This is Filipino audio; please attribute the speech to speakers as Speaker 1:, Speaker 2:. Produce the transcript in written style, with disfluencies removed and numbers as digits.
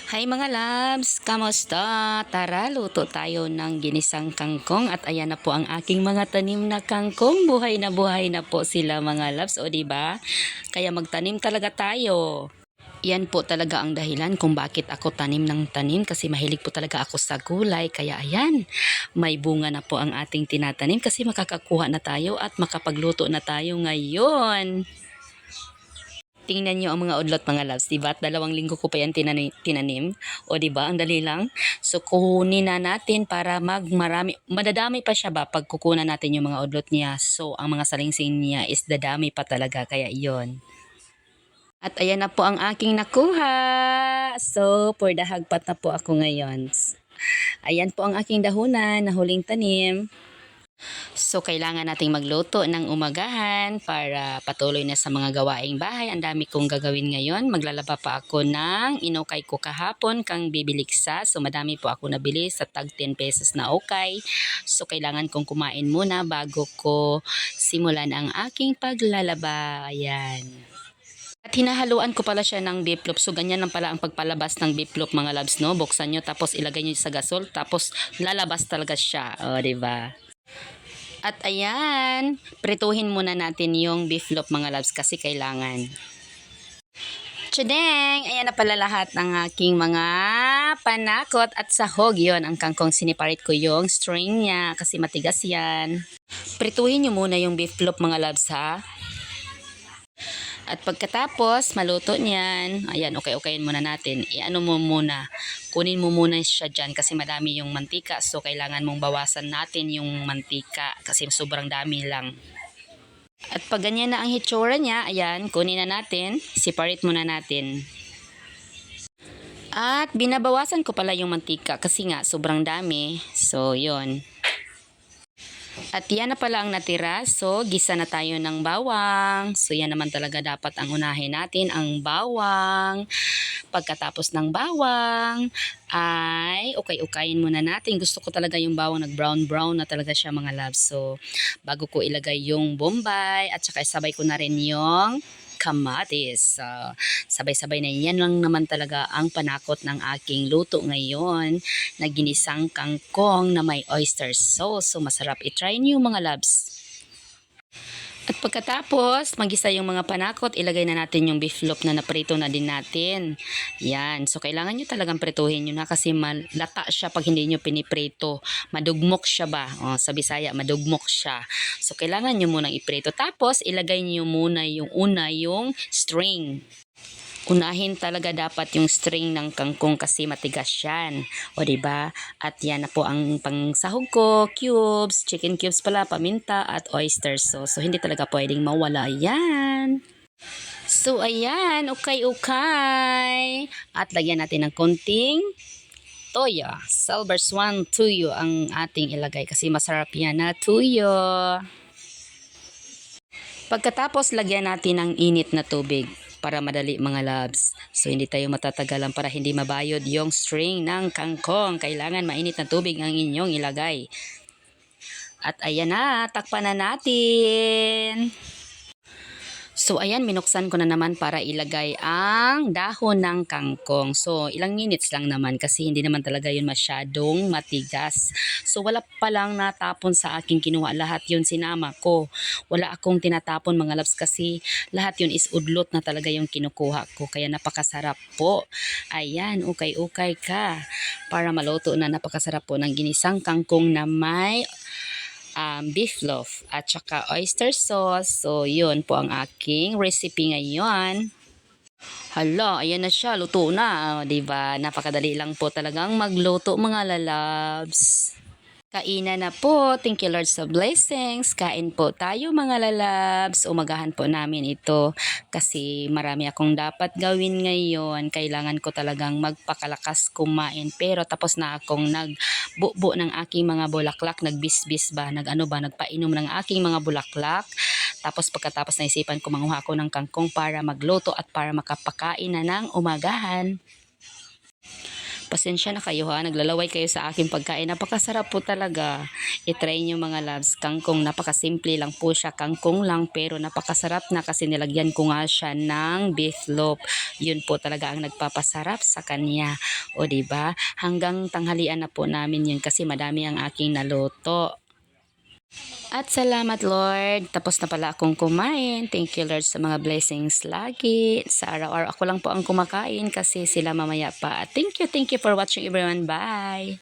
Speaker 1: Hi mga loves! Kamusta? Tara, luto tayo ng ginisang kangkong at ayan na po ang aking mga tanim na kangkong. Buhay na po sila mga loves, o diba? Kaya magtanim talaga tayo. Yan po talaga ang dahilan kung bakit ako tanim ng tanim kasi mahilig po talaga ako sa gulay. Kaya ayan, may bunga na po ang ating tinatanim kasi makakakuha na tayo at makapagluto na tayo ngayon. Tingnan nyo ang mga udlot mga loves, diba? At 2 linggo ko pa yan tinanim. O diba? Ang dali lang. So kunin na natin para madadami pa siya ba pag kukunan natin yung mga udlot niya. So ang mga salingsing niya is dadami pa talaga. Kaya iyon. At ayan na po ang aking nakuha. So for the hagpat na po ako ngayon. Ayan po ang aking dahunan na huling tanim. So, kailangan nating magluto ng umagahan para patuloy na sa mga gawaing bahay. Ang dami kong gagawin ngayon. Maglalaba pa ako ng inukay ko kahapon kang bibiliksa. So, madami po ako nabili sa tag 10 pesos na ukay. So, kailangan kong kumain muna bago ko simulan ang aking paglalaba. Ayan. At hinahaluan ko pala siya ng beef loaf. So, ganyan lang pala ang pagpalabas ng beef loaf mga loves, no? Buksan nyo, tapos ilagay nyo sa gasol, tapos lalabas talaga siya. O, diba? At ayan, prituhin muna natin yung beef loaf mga loves kasi kailangan. Tsadeng! Ayan na pala lahat ng aking mga panakot at sahog. Yon ang kangkong siniparit ko yung string niya kasi matigas yan. Prituhin nyo muna yung beef loaf mga loves ha. At pagkatapos, maluto niyan, ayan, okay-okayin muna natin. Iano mo muna, kunin mo muna siya dyan kasi madami yung mantika. So, kailangan mong bawasan natin yung mantika kasi sobrang dami lang. At pag ganyan na ang hitsura niya, ayan, kunin na natin, separate muna natin. At binabawasan ko pala yung mantika kasi nga sobrang dami. So, yon. At yan na pala ang natira. So, gisa na tayo ng bawang. So, yan naman talaga dapat ang unahin natin, ang bawang. Pagkatapos ng bawang, ay ukay-ukayin muna natin. Gusto ko talaga yung bawang nag-brown-brown na talaga siya mga loves. So, bago ko ilagay yung bombay at saka sabay ko na rin yung kamatis. Sabay-sabay na yan lang naman talaga ang panakot ng aking luto ngayon na ginisang kangkong na may oyster sauce. So masarap i-try niyo mga loves. At pagkatapos, magisa yung mga panakot, ilagay na natin yung beef loaf na naprito na din natin. Yan. So, kailangan nyo talagang prituhin nyo na kasi malata siya pag hindi nyo piniprito. Madugmok siya ba? O, sa Bisaya, madugmok siya. So, kailangan nyo munang iprito. Tapos, ilagay nyo muna yung string. Unahin talaga dapat yung string ng kangkong kasi matigas yan. O diba? At yan na po ang pangsahog ko, cubes, chicken cubes pala, paminta at oyster sauce. So hindi talaga pwedeng mawala yan. So ayan, ukay-ukay. At lagyan natin ng konting toyo. Silver Swan tuyo ang ating ilagay kasi masarap yan na tuyo. Pagkatapos, lagyan natin ng init na tubig para madali mga loves. So, hindi tayo matatagalan para hindi mabayod yung string ng kangkong. Kailangan mainit na tubig ang inyong ilagay. At ayan na, takpan na natin. So, ayan, minuksan ko na naman para ilagay ang dahon ng kangkong. So, ilang minutes lang naman kasi hindi naman talaga yun masyadong matigas. So, wala pa lang natapon sa aking kinuha. Lahat yun sinama ko. Wala akong tinatapon mga loves kasi lahat yun is udlot na talaga yung kinukuha ko. Kaya napakasarap po. Ayan, ukay-ukay ka para maluto na. Napakasarap po ng ginisang kangkong na may beef loaf at saka oyster sauce. So, yun po ang aking recipe ngayon. Hala, ayan na siya. Luto na. Diba? Napakadali lang po talagang magluto mga lalabs. Kainan na po. Thank you Lord sa blessings. Kain po tayo mga lalabs. Umagahan po namin ito kasi marami akong dapat gawin ngayon. Kailangan ko talagang magpakalakas kumain. Pero tapos na akong nagbubo ng aking mga bulaklak. Nagbisbis ba? Nagpainom ng aking mga bulaklak. Tapos pagkatapos naisipan ko manguha ako ng kangkong para magluto at para makapakain na ng umagahan. Pasensya na kayo ha, naglalaway kayo sa aking pagkain. Napakasarap po talaga. I-try nyo mga loves. Kangkong, napakasimple lang po siya. Kangkong lang pero napakasarap na kasi nilagyan ko nga siya ng beef loaf. Yun po talaga ang nagpapasarap sa kanya. O diba? Hanggang tanghalian na po namin yun kasi madami ang aking naluto. At salamat Lord, tapos na pala akong kumain. Thank you Lord sa mga blessings lagi. Sa araw-araw ako lang po ang kumakain kasi sila mamaya pa. Thank you for watching everyone. Bye!